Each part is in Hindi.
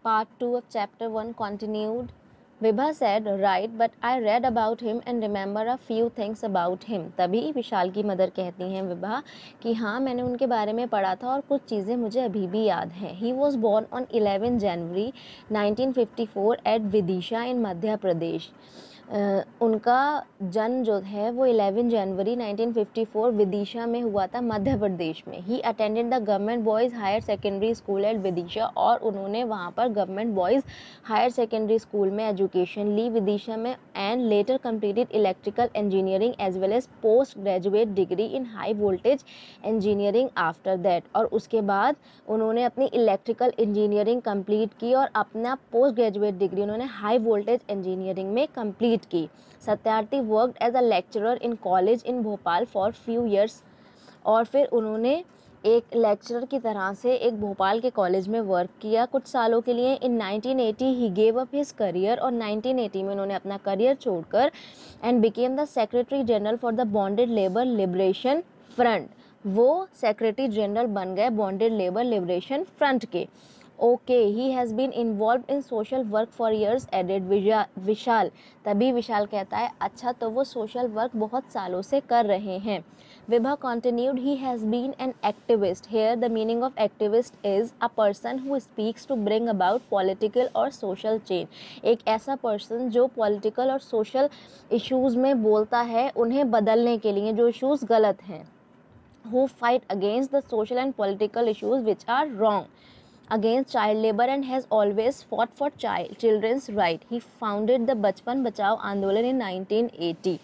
Part 2 of Chapter 1 continued. Vibha said, right, but I read about him and remember a few things about him. तभी विशाल की मदर कहती हैं विभा कि हाँ मैंने उनके बारे में पढ़ा था और कुछ चीज़ें मुझे अभी भी याद हैं. He was born on 11 January 1954 at Vidisha in Madhya Pradesh. उनका जन्म जो है वो 11 जनवरी 1954 विदिशा में हुआ था, मध्य प्रदेश में. He attended the government boys higher secondary school at Vidisha, और उन्होंने वहाँ पर government boys higher secondary school में एजुकेशन ली विदिशा में, and later completed electrical engineering as well as post graduate degree in high voltage engineering after that. और उसके बाद उन्होंने अपनी इलेक्ट्रिकल इंजीनियरिंग कंप्लीट की और अपना पोस्ट ग्रेजुएट डिग्री उन्होंने हाई वोल्टेज इंजीनियरिंग में कंप्लीट की. Satyarthi worked as a lecturer in college in Bhopal for few years, और फिर उन्होंने एक लेक्चरर की तरह से एक भोपाल के कॉलेज में वर्क किया कुछ सालों के लिए. इन 1980 ही गेव अप हिज करियर, और 1980 में उन्होंने अपना करियर छोड़कर and became the secretary general for the bonded labour liberation front. वो सेक्रेटरी जनरल बन गए बॉन्डेड लेबर लिबरेशन फ्रंट के. Okay, he has been involve in social work for years added Vishal. तभी विशाल कहता है अच्छा तो वो सोशल वर्क बहुत सालों से कर रहे हैं. Vibha continued, he has been an activist. Here the meaning of activist is a person who speaks to bring about political और सोशल चेंज. एक ऐसा पर्सन जो पॉलिटिकल और सोशल इश्यूज़ में बोलता है उन्हें बदलने के लिए, जो इश्यूज़ गलत हैं. Who fight against the social and political issues which are wrong, against child labor and has always fought for children's right. He founded the बचपन बचाओ आंदोलन in 1980.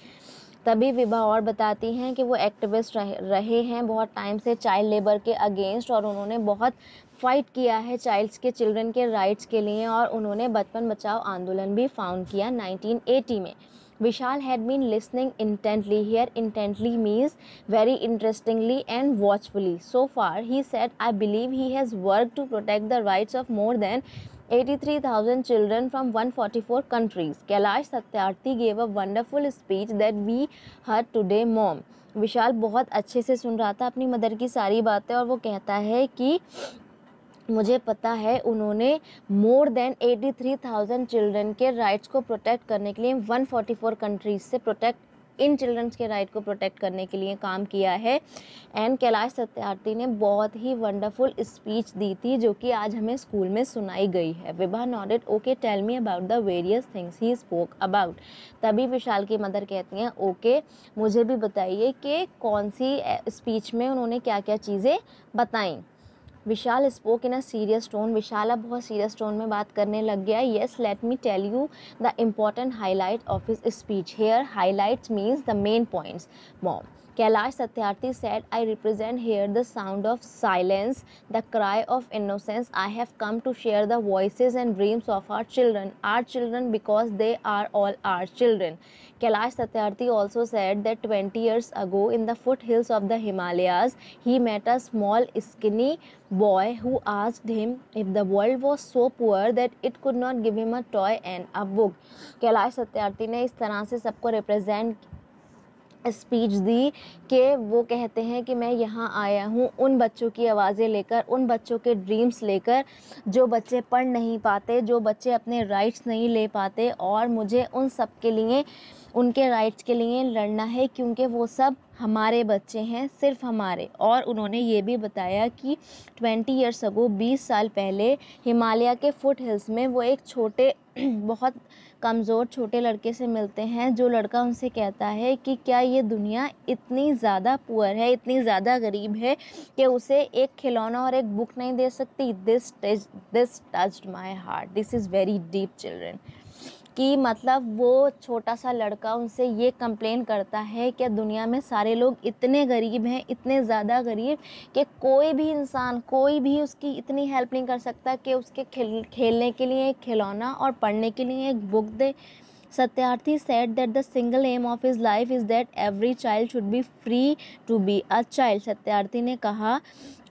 तभी विभा और बताती हैं कि वो एक्टिविस्ट रहे हैं बहुत टाइम से चाइल्ड लेबर के अगेंस्ट, और उन्होंने बहुत फाइट किया है चाइल्ड्स के, चिल्ड्रन के राइट्स के लिए, और उन्होंने बचपन बचाओ आंदोलन भी फाउंड किया 1980 में. Vishal had been listening intently. Here, intently means very interestingly and watchfully. So far, he said, I believe he has worked to protect the rights of more than 83,000 children from 144 countries. Kailash Satyarthi gave a wonderful speech that we heard today, Mom. विशाल बहुत अच्छे से सुन रहा था अपनी मदर की सारी बातें, और वो कहता है कि मुझे पता है उन्होंने मोर देन 83,000 चिल्ड्रन के राइट्स को प्रोटेक्ट करने के लिए 144 कंट्रीज से इन चिल्ड्रंस के राइट को प्रोटेक्ट करने के लिए काम किया है. एंड कैलाश सत्यार्थी ने बहुत ही वंडरफुल स्पीच दी थी जो कि आज हमें स्कूल में सुनाई गई है. Vibha nodded, okay tell me about the various things he spoke about. तभी विशाल की मदर कहती हैं ओके मुझे भी बताइए कि कौन सी स्पीच में उन्होंने क्या क्या चीज़ें बताई. Vishal spoke in a serious tone. Vishal अब बहुत सीरियस टोन में बात करने लग गया. Yes, let me tell you the important highlight of his speech. Here highlights means the main points. Mom, Kailash Satyarthi said, I represent here the sound of silence, the cry of innocence. I have come to share the voices and dreams of our children because they are all our children. Kailash Satyarthi also said that 20 years ago in the foothills of the Himalayas, he met a small skinny boy who asked him if the world was so poor that it could not give him a toy and a book. Kailash Satyarthi ने इस तरह से सबको रिप्रेजेंट स्पीच दी कि वो कहते हैं कि मैं यहाँ आया हूँ उन बच्चों की आवाज़ें लेकर, उन बच्चों के ड्रीम्स लेकर जो बच्चे पढ़ नहीं पाते, जो बच्चे अपने राइट्स नहीं ले पाते, और मुझे उन सब के लिए, उनके राइट्स के लिए लड़ना है क्योंकि वो सब हमारे बच्चे हैं, सिर्फ हमारे. और उन्होंने ये भी बताया कि 20 ईयर्स अगो 20 साल पहले हिमालय के फुट हिल्स में वो एक छोटे बहुत कमज़ोर छोटे लड़के से मिलते हैं, जो लड़का उनसे कहता है कि क्या ये दुनिया इतनी ज़्यादा पुअर है, इतनी ज़्यादा गरीब है कि उसे एक खिलौना और एक बुक नहीं दे सकती. This touched my heart. This is very deep children. कि मतलब वो छोटा सा लड़का उनसे ये कंप्लेन करता है कि दुनिया में सारे लोग इतने गरीब हैं, इतने ज़्यादा गरीब कि कोई भी इंसान, कोई भी उसकी इतनी हेल्प नहीं कर सकता कि उसके खेलने के लिए एक खिलौना और पढ़ने के लिए एक book they. Satyarthi said that the single aim of his life is that every child should be free to be a child. Satyarthi ने कहा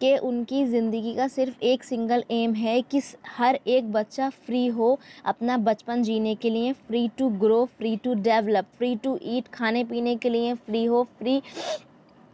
कि उनकी ज़िंदगी का सिर्फ एक सिंगल एम है कि हर एक बच्चा फ्री हो अपना बचपन जीने के लिए, free to grow, free to develop, free to eat, खाने पीने के लिए फ्री हो, फ्री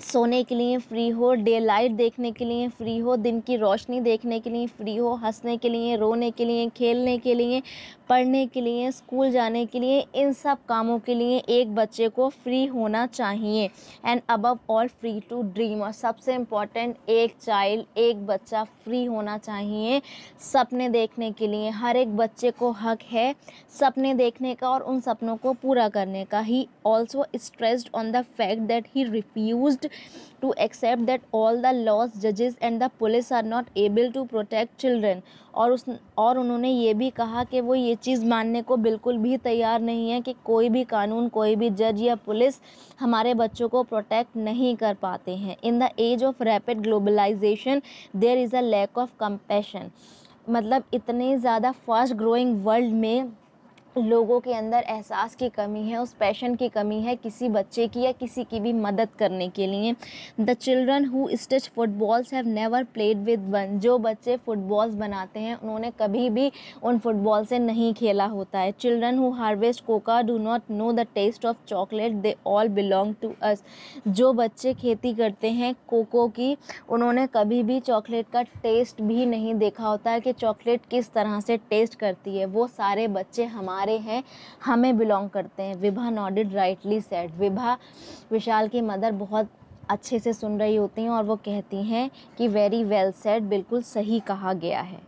सोने के लिए फ्री हो, डे लाइट देखने के लिए फ्री हो, दिन की रोशनी देखने के लिए फ्री हो, हंसने के लिए, रोने के लिए, खेलने के लिए, पढ़ने के लिए, स्कूल जाने के लिए, इन सब कामों के लिए एक बच्चे को फ्री होना चाहिए। And above all free to dream, और सबसे इम्पॉर्टेंट एक बच्चा फ्री होना चाहिए सपने देखने के लिए। हर एक बच्चे को हक है सपने देखने का और उन सपनों को पूरा करने का। He also stressed on the fact that he refused to accept that all the laws, judges and the police are not able to protect children। और उन्होंने ये भी कहा कि वो ये चीज़ मानने को बिल्कुल भी तैयार नहीं है कि कोई भी कानून, कोई भी जज या पुलिस हमारे बच्चों को प्रोटेक्ट नहीं कर पाते हैं। In the age of rapid globalization there is a lack of compassion, मतलब इतने ज़्यादा फास्ट ग्रोइंग वर्ल्ड में लोगों के अंदर एहसास की कमी है, उस पैशन की कमी है किसी बच्चे की या किसी की भी मदद करने के लिए। The children who stitch footballs have never played with one, जो बच्चे फुटबॉल्स बनाते हैं उन्होंने कभी भी उन फुटबॉल से नहीं खेला होता है। Children who harvest cocoa do not know the taste of chocolate, they all belong to us, जो बच्चे खेती करते हैं कोको की, उन्होंने कभी भी चॉकलेट का टेस्ट भी नहीं देखा होता है कि चॉकलेट किस तरह से टेस्ट करती है। वो सारे बच्चे हमारे हैं, हमें बिलोंग करते हैं। Vibha nodded rightly said, Vibha Vishal की मदर बहुत अच्छे से सुन रही होती हैं और वो कहती हैं कि वेरी वेल सेड, बिल्कुल सही कहा गया है।